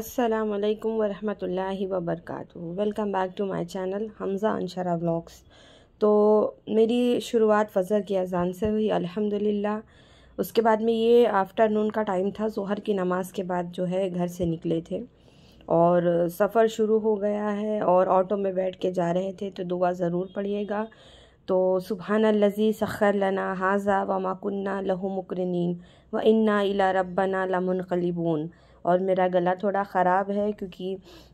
अस्सलाम वालेकुम वरहमतुल्लाहि वबरकातुहू। Welcome back to my channel Hamza Anshara vlogs. तो मेरी शुरुआत फ़जर की अज़ान से हुई अल्हम्दुलिल्लाह। उसके बाद में ये आफ्टरनून का टाइम था, ज़ोहर की नमाज़ के बाद जो है घर से निकले थे और सफ़र शुरू हो गया है और ऑटो में बैठ के जा रहे थे, तो दुआ ज़रूर पढ़िएगा। तो सुब्हानल्लज़ी सख़्खर लना हाज़ा व मा कुन्ना लहू मुक़रिनीन व इन्ना इला रब्बना लमुनक़लिबून। और मेरा गला थोड़ा ख़राब है क्योंकि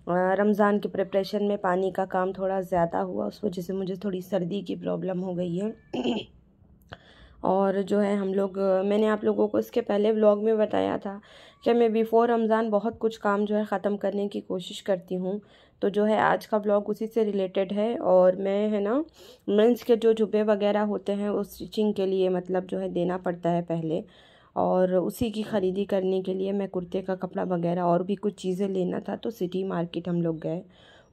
रमज़ान की प्रिपरेशन में पानी का काम थोड़ा ज़्यादा हुआ, उस वजह से मुझे थोड़ी सर्दी की प्रॉब्लम हो गई है। और जो है हम लोग मैंने आप लोगों को इसके पहले व्लॉग में बताया था कि मैं बिफ़ोर रमज़ान बहुत कुछ काम जो है ख़त्म करने की कोशिश करती हूँ। तो जो है आज का व्लॉग उसी से रिलेटेड है। और मैं है ना मेंस के जो जुब्बे वगैरह होते हैं उस स्टिचिंग के लिए मतलब जो है देना पड़ता है पहले, और उसी की ख़रीदी करने के लिए मैं कुर्ते का कपड़ा वगैरह और भी कुछ चीज़ें लेना था, तो सिटी मार्केट हम लोग गए।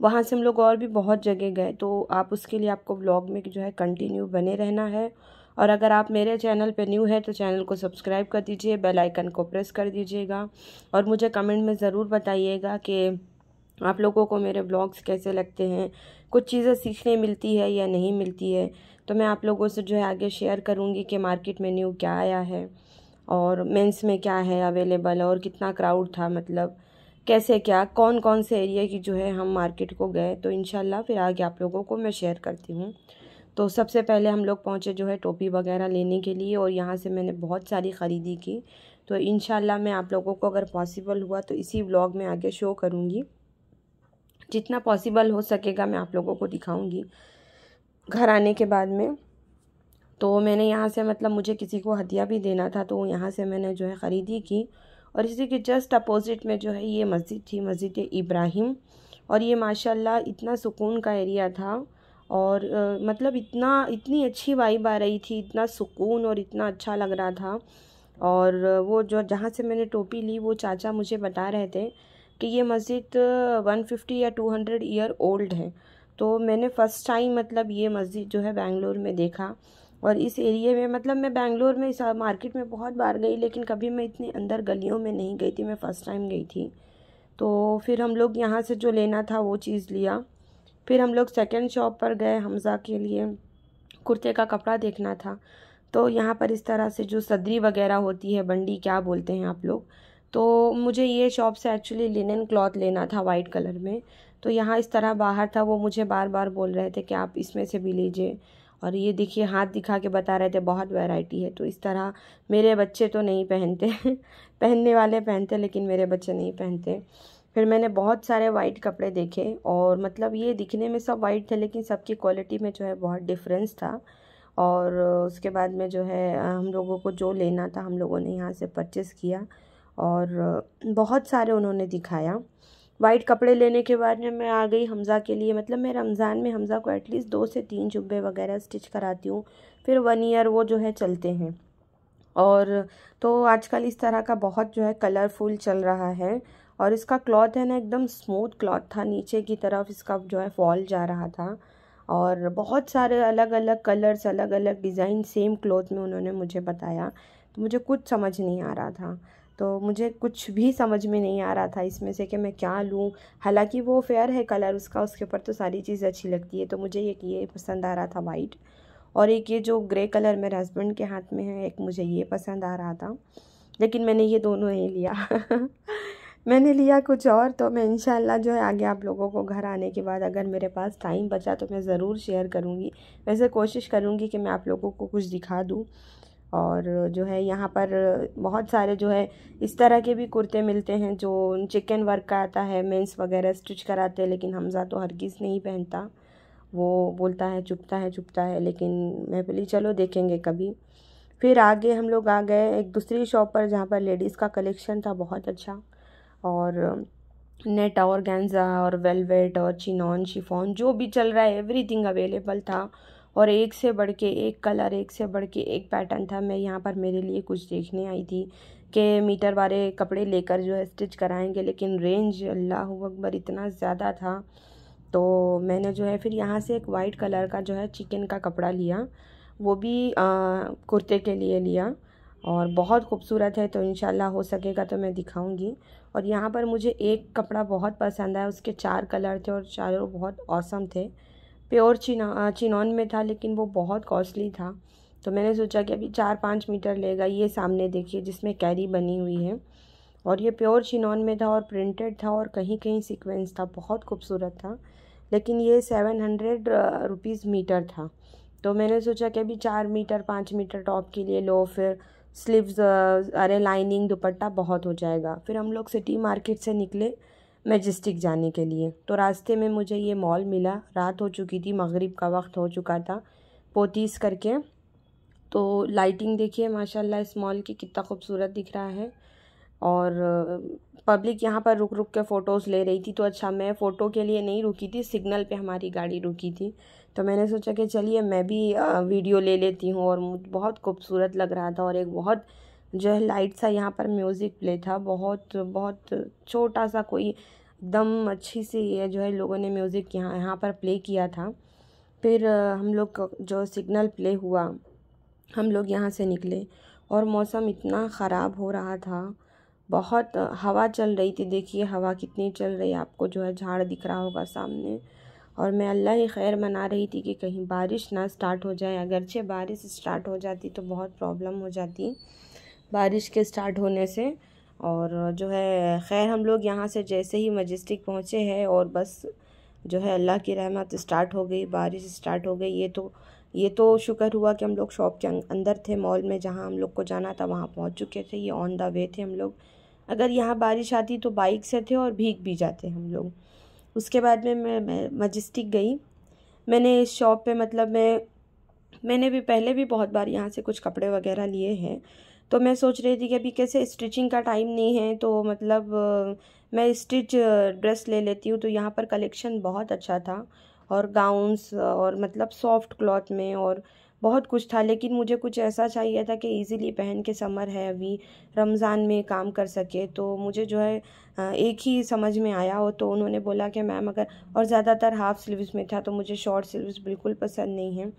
वहाँ से हम लोग और भी बहुत जगह गए, तो आप उसके लिए आपको व्लॉग में जो है कंटिन्यू बने रहना है। और अगर आप मेरे चैनल पे न्यू है तो चैनल को सब्सक्राइब कर दीजिए, बेल आइकन को प्रेस कर दीजिएगा और मुझे कमेंट में ज़रूर बताइएगा कि आप लोगों को मेरे व्लॉग्स कैसे लगते हैं, कुछ चीज़ें सीखने मिलती है या नहीं मिलती है। तो मैं आप लोगों से जो है आगे शेयर करूँगी कि मार्केट में न्यू क्या आया है और मेंस में क्या है अवेलेबल और कितना क्राउड था, मतलब कैसे क्या कौन कौन से एरिया की जो है हम मार्केट को गए। तो इंशाल्लाह फिर आगे आप लोगों को मैं शेयर करती हूँ। तो सबसे पहले हम लोग पहुँचे जो है टोपी वगैरह लेने के लिए और यहाँ से मैंने बहुत सारी ख़रीदी की। तो इंशाल्लाह मैं आप लोगों को अगर पॉसिबल हुआ तो इसी व्लॉग में आगे शो करूँगी, जितना पॉसिबल हो सकेगा मैं आप लोगों को दिखाऊँगी घर आने के बाद में। तो मैंने यहाँ से मतलब मुझे किसी को हदिया भी देना था, तो यहाँ से मैंने जो है ख़रीदी की। और इसी के जस्ट अपोजिट में जो है ये मस्जिद थी, मस्जिद इब्राहिम। और ये माशाल्लाह इतना सुकून का एरिया था और मतलब इतनी अच्छी वाइब आ रही थी, इतना सुकून और इतना अच्छा लग रहा था। और वो जो जहाँ से मैंने टोपी ली वो चाचा मुझे बता रहे थे कि ये मस्जिद 150 या 200 ईयर ओल्ड है। तो मैंने फ़र्स्ट टाइम मतलब ये मस्जिद जो है बेंगलोर में देखा। और इस एरिए में मतलब मैं बेंगलोर में इस मार्केट में बहुत बार गई, लेकिन कभी मैं इतनी अंदर गलियों में नहीं गई थी, मैं फ़र्स्ट टाइम गई थी। तो फिर हम लोग यहाँ से जो लेना था वो चीज़ लिया। फिर हम लोग सेकंड शॉप पर गए, हमज़ा के लिए कुर्ते का कपड़ा देखना था। तो यहाँ पर इस तरह से जो सदरी वगैरह होती है, बंडी क्या बोलते हैं आप लोग, तो मुझे ये शॉप से एक्चुअली लिनन क्लॉथ लेना था वाइट कलर में। तो यहाँ इस तरह बाहर था, वो मुझे बार बार बोल रहे थे कि आप इसमें से भी लीजिए। और ये देखिए हाथ दिखा के बता रहे थे बहुत वैरायटी है। तो इस तरह मेरे बच्चे तो नहीं पहनते पहनने वाले पहनते, लेकिन मेरे बच्चे नहीं पहनते। फिर मैंने बहुत सारे वाइट कपड़े देखे और मतलब ये दिखने में सब वाइट थे, लेकिन सबकी क्वालिटी में जो है बहुत डिफरेंस था। और उसके बाद में जो है हम लोगों को जो लेना था हम लोगों ने यहाँ से परचेज़ किया और बहुत सारे उन्होंने दिखाया। वाइट कपड़े लेने के बाद में मैं आ गई हमज़ा के लिए। मतलब मैं रमज़ान में हमज़ा को एटलीस्ट 2 से 3 जुब्बे वगैरह स्टिच कराती हूँ, फिर 1 ईयर वो जो है चलते हैं। और तो आजकल इस तरह का बहुत जो है कलरफुल चल रहा है। और इसका क्लॉथ है ना एकदम स्मूथ क्लॉथ था, नीचे की तरफ इसका जो है फॉल जा रहा था। और बहुत सारे अलग अलग कलर्स, अलग अलग डिज़ाइन सेम क्लॉथ में उन्होंने मुझे बताया। तो मुझे कुछ समझ नहीं आ रहा था, तो मुझे कुछ भी समझ में नहीं आ रहा था इसमें से कि मैं क्या लूँ। हालांकि वो फेयर है कलर उसका, उसके ऊपर तो सारी चीज़ अच्छी लगती है। तो मुझे ये पसंद आ रहा था वाइट, और एक ये जो ग्रे कलर मेरे हस्बैंड के हाथ में है, एक मुझे ये पसंद आ रहा था, लेकिन मैंने ये दोनों नहीं लिया मैंने लिया कुछ और। तो मैं इंशाल्लाह जो है आगे आप लोगों को घर आने के बाद अगर मेरे पास टाइम बचा तो मैं ज़रूर शेयर करूँगी। वैसे कोशिश करूँगी कि मैं आप लोगों को कुछ दिखा दूँ। और जो है यहाँ पर बहुत सारे जो है इस तरह के भी कुर्ते मिलते हैं जो चिकन वर्क का आता है, मेंस वगैरह स्टिच कराते हैं, लेकिन हमज़ा तो हरगिज़ नहीं पहनता, वो बोलता है चुभता है। लेकिन मैं बोली चलो देखेंगे कभी। फिर आगे हम लोग आ गए एक दूसरी शॉप पर जहाँ पर लेडीज़ का कलेक्शन था बहुत अच्छा, और नेट ऑर्गेन्जा और वेलवेट और चिनॉन शिफॉन जो भी चल रहा है एवरीथिंग अवेलेबल था। और एक से बढ़ के एक कलर, एक से बढ़ के एक पैटर्न था। मैं यहाँ पर मेरे लिए कुछ देखने आई थी कि मीटर वाले कपड़े लेकर जो है स्टिच कराएंगे, लेकिन रेंज अल्लाह अकबर इतना ज़्यादा था। तो मैंने जो है फिर यहाँ से एक वाइट कलर का जो है चिकन का कपड़ा लिया, वो भी कुर्ते के लिए लिया। और बहुत खूबसूरत है, तो इंशाल्लाह हो सकेगा तो मैं दिखाऊंगी। और यहाँ पर मुझे एक कपड़ा बहुत पसंद आया, उसके 4 कलर थे और चारों बहुत औसम थे। प्योर चिनॉन में था, लेकिन वो बहुत कॉस्टली था। तो मैंने सोचा कि अभी 4-5 मीटर लेगा। ये सामने देखिए जिसमें कैरी बनी हुई है, और ये प्योर चिनॉन में था और प्रिंटेड था और कहीं कहीं सीक्वेंस था, बहुत खूबसूरत था। लेकिन ये 700 रुपीज़ मीटर था। तो मैंने सोचा कि अभी 4 मीटर 5 मीटर टॉप के लिए लो, फिर स्लीव्स, अरे लाइनिंग दुपट्टा बहुत हो जाएगा। फिर हम लोग सिटी मार्केट से निकले मैजेस्टिक जाने के लिए। तो रास्ते में मुझे ये मॉल मिला, रात हो चुकी थी, मगरिब का वक्त हो चुका था, पोतीस करके। तो लाइटिंग देखिए माशाल्लाह इस मॉल की, कितना खूबसूरत दिख रहा है। और पब्लिक यहाँ पर रुक रुक के फ़ोटोज़ ले रही थी। तो अच्छा, मैं फ़ोटो के लिए नहीं रुकी थी, सिग्नल पे हमारी गाड़ी रुकी थी। तो मैंने सोचा कि चलिए मैं भी वीडियो ले लेती हूँ। और बहुत खूबसूरत लग रहा था। और एक बहुत जो है लाइट सा यहाँ पर म्यूज़िक प्ले था, बहुत बहुत छोटा सा, कोई एकदम अच्छी सी ये जो है लोगों ने म्यूज़िक यहाँ पर प्ले किया था। फिर हम लोग जो सिग्नल प्ले हुआ, हम लोग यहाँ से निकले और मौसम इतना ख़राब हो रहा था, बहुत हवा चल रही थी। देखिए हवा कितनी चल रही है, आपको जो है झाड़ दिख रहा होगा सामने। और मैं अल्लाह ही खैर मना रही थी कि कहीं बारिश ना स्टार्ट हो जाए। अगरचे बारिश स्टार्ट हो जाती तो बहुत प्रॉब्लम हो जाती बारिश के स्टार्ट होने से। और जो है खैर हम लोग यहाँ से जैसे ही मजेस्टिक पहुँचे हैं, और बस जो है अल्लाह की रहमत स्टार्ट हो गई, बारिश स्टार्ट हो गई। ये तो शुक्र हुआ कि हम लोग शॉप के अंदर थे, मॉल में जहाँ हम लोग को जाना था वहाँ पहुँच चुके थे। ये ऑन द वे थे हम लोग। अगर यहाँ बारिश आती तो बाइक से थे और भीग भी जाते हम लोग। उसके बाद में मैं मजेस्टिक गई। मैंने इस शॉप पे मतलब मैंने भी पहले भी बहुत बार यहाँ से कुछ कपड़े वगैरह लिए हैं। तो मैं सोच रही थी कि अभी कैसे स्टिचिंग का टाइम नहीं है, तो मतलब मैं स्टिच ड्रेस ले लेती हूँ। तो यहाँ पर कलेक्शन बहुत अच्छा था, और गाउन्स और मतलब सॉफ्ट क्लॉथ में और बहुत कुछ था। लेकिन मुझे कुछ ऐसा चाहिए था कि इजीली पहन के, समर है अभी, रमज़ान में काम कर सके। तो मुझे जो है एक ही समझ में आया हो। तो उन्होंने बोला कि मैम अगर, और ज़्यादातर हाफ़ स्लीव्स में था, तो मुझे शॉर्ट स्लीव्स बिल्कुल पसंद नहीं है।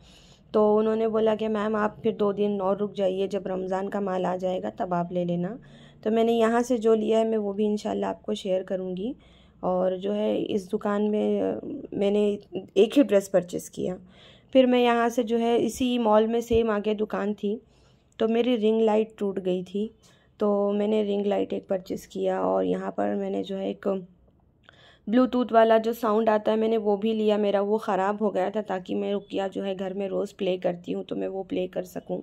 तो उन्होंने बोला कि मैम आप फिर 2 दिन और रुक जाइए, जब रमज़ान का माल आ जाएगा तब आप ले लेना। तो मैंने यहाँ से जो लिया है मैं वो भी इंशाल्लाह आपको शेयर करूँगी। और जो है इस दुकान में मैंने एक ही ड्रेस परचेज़ किया। फिर मैं यहाँ से जो है इसी मॉल में सेम आगे दुकान थी, तो मेरी रिंग लाइट टूट गई थी। तो मैंने रिंग लाइट एक परचेज़ किया। और यहाँ पर मैंने जो है एक ब्लूटूथ वाला जो साउंड आता है मैंने वो भी लिया, मेरा वो ख़राब हो गया था, ताकि मैं रुकिया जो है घर में रोज़ प्ले करती हूँ तो मैं वो प्ले कर सकूँ।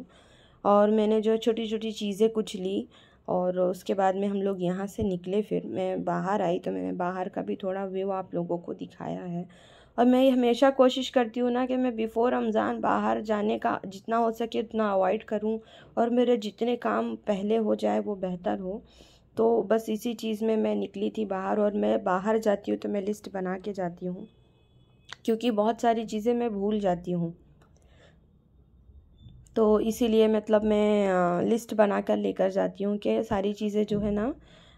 और मैंने जो छोटी छोटी चीज़ें कुछ ली। और उसके बाद में हम लोग यहाँ से निकले। फिर मैं बाहर आई, तो मैंने बाहर का भी थोड़ा व्यू आप लोगों को दिखाया है। और मैं हमेशा कोशिश करती हूँ ना कि मैं बिफ़ोर रमज़ान बाहर जाने का जितना हो सके उतना अवॉइड करूँ, और मेरे जितने काम पहले हो जाए वो बेहतर हो। तो बस इसी चीज़ में मैं निकली थी बाहर। और मैं बाहर जाती हूँ तो मैं लिस्ट बना के जाती हूँ, क्योंकि बहुत सारी चीज़ें मैं भूल जाती हूँ। तो इसीलिए मतलब मैं लिस्ट बना कर लेकर जाती हूँ कि सारी चीज़ें जो है ना,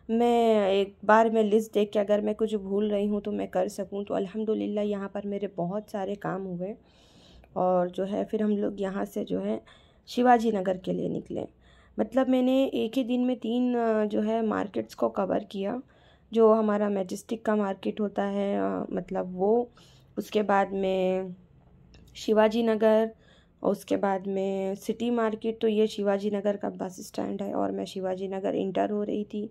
मैं एक बार में लिस्ट देख के अगर मैं कुछ भूल रही हूँ तो मैं कर सकूँ। तो अल्हम्दुलिल्लाह यहाँ पर मेरे बहुत सारे काम हुए। और जो है फिर हम लोग यहाँ से जो है शिवाजी नगर के लिए निकले। मतलब मैंने एक ही दिन में 3 जो है मार्केट्स को कवर किया। जो हमारा मैजेस्टिक का मार्केट होता है, मतलब वो, उसके बाद में शिवाजी नगर, और उसके बाद में सिटी मार्केट। तो ये शिवाजी नगर का बस स्टैंड है, और मैं शिवाजी नगर इंटर हो रही थी।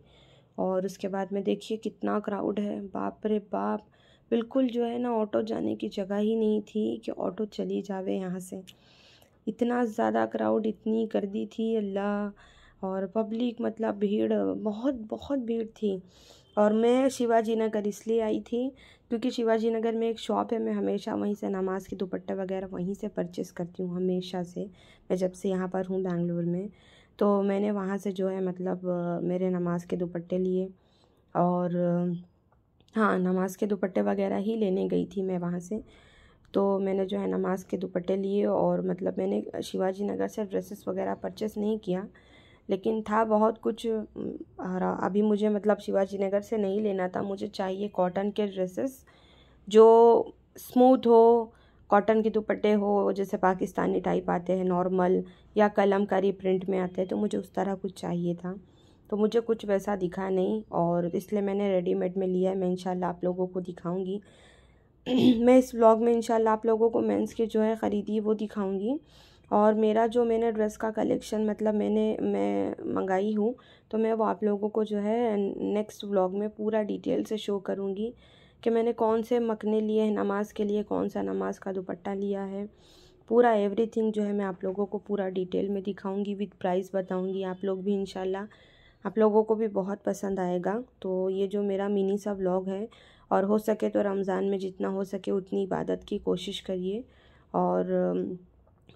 और उसके बाद में देखिए कितना क्राउड है, बाप रे बाप। बिल्कुल जो है ना ऑटो जाने की जगह ही नहीं थी कि ऑटो चली जावे यहाँ से। इतना ज़्यादा क्राउड, इतनी गर्दी थी अल्लाह। और पब्लिक मतलब भीड़, बहुत बहुत भीड़ थी। और मैं शिवाजी नगर इसलिए आई थी क्योंकि शिवाजी नगर में एक शॉप है, मैं हमेशा वहीं से नमाज़ के दुपट्टे वगैरह वहीं से परचेज़ करती हूँ हमेशा से। मैं जब से यहाँ पर हूँ बेंगलोर में, तो मैंने वहाँ से जो है मतलब मेरे नमाज़ के दुपट्टे लिए। और हाँ, नमाज़ के दुपट्टे वगैरह ही लेने गई थी मैं वहाँ से। तो मैंने जो है नमाज़ के दुपट्टे लिए। और मतलब मैंने शिवाजी नगर से ड्रेसेस वगैरह परचेस नहीं किया, लेकिन था बहुत कुछ। और अभी मुझे मतलब शिवाजी नगर से नहीं लेना था, मुझे चाहिए कॉटन के ड्रेसेस जो स्मूथ हो, कॉटन के दुपट्टे हो जैसे पाकिस्तानी टाइप आते हैं नॉर्मल, या कलमकारी प्रिंट में आते हैं, तो मुझे उस तरह कुछ चाहिए था। तो मुझे कुछ वैसा दिखा नहीं और इसलिए मैंने रेडीमेड में लिया है। मैं इंशाल्लाह आप लोगों को दिखाऊंगी। मैं इस व्लॉग में इंशाल्लाह आप लोगों को मेंस की जो है ख़रीदी वो दिखाऊंगी। और मेरा जो मैंने ड्रेस का कलेक्शन मतलब मैं मंगाई हूँ, तो मैं वो आप लोगों को जो है नेक्स्ट व्लॉग में पूरा डिटेल से शो करूँगी कि मैंने कौन से मकने लिए हैं नमाज के लिए, कौन सा नमाज का दुपट्टा लिया है। पूरा एवरीथिंग जो है मैं आप लोगों को पूरा डिटेल में दिखाऊंगी, विद प्राइस बताऊंगी। आप लोग भी इंशाल्लाह आप लोगों को भी बहुत पसंद आएगा। तो ये जो मेरा मिनी सा व्लॉग है, और हो सके तो रमज़ान में जितना हो सके उतनी इबादत की कोशिश करिए, और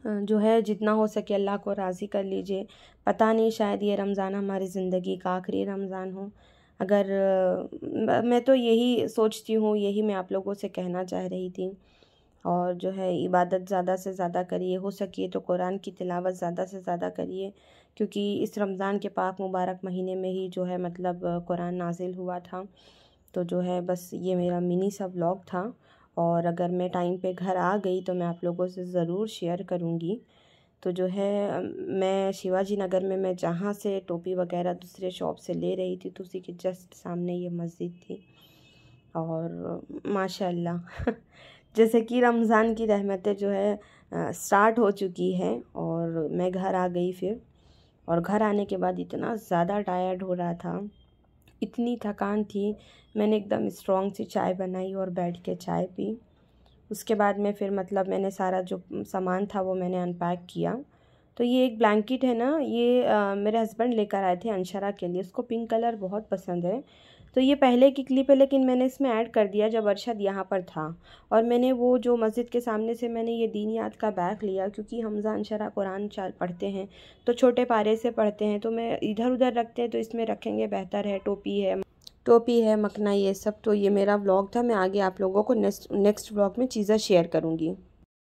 जो है जितना हो सके अल्लाह को राज़ी कर लीजिए। पता नहीं शायद ये रमज़ान हमारी ज़िंदगी का आखिरी रमज़ान हो। अगर मैं तो यही सोचती हूँ, यही मैं आप लोगों से कहना चाह रही थी। और जो है इबादत ज़्यादा से ज़्यादा करिए, हो सके तो कुरान की तिलावत ज़्यादा से ज़्यादा करिए, क्योंकि इस रमज़ान के पाक मुबारक महीने में ही जो है मतलब कुरान नाजिल हुआ था। तो जो है बस ये मेरा मिनी सा व्लॉग था, और अगर मैं टाइम पे घर आ गई तो मैं आप लोगों से ज़रूर शेयर करूँगी। तो जो है मैं शिवाजी नगर में मैं जहाँ से टोपी वगैरह दूसरे शॉप से ले रही थी, तो उसी के जस्ट सामने ये मस्जिद थी। और माशाल्लाह जैसे कि रमज़ान की रहमतें जो है स्टार्ट हो चुकी हैं, और मैं घर आ गई फिर। और घर आने के बाद इतना ज़्यादा टायर्ड हो रहा था, इतनी थकान थी, मैंने एकदम स्ट्रॉन्ग सी चाय बनाई और बैठ के चाय पी। उसके बाद में फिर मतलब मैंने सारा जो सामान था वो मैंने अनपैक किया। तो ये एक ब्लैंकेट है ना, ये मेरे हस्बैंड लेकर आए थे अंशरा के लिए, उसको पिंक कलर बहुत पसंद है। तो ये पहले की क्लिप है, लेकिन मैंने इसमें ऐड कर दिया जब अरशद यहाँ पर था। और मैंने वो जो मस्जिद के सामने से मैंने ये दीन याद का बैग लिया, क्योंकि हमजा अंशरा कुरान पढ़ते हैं तो छोटे पारे से पढ़ते हैं, तो मैं इधर उधर रखते हैं तो इसमें रखेंगे बेहतर है। टोपी है मखना, ये सब। तो ये मेरा व्लॉग था, मैं आगे आप लोगों को नेक्स्ट व्लॉग में चीज़ें शेयर करूँगी।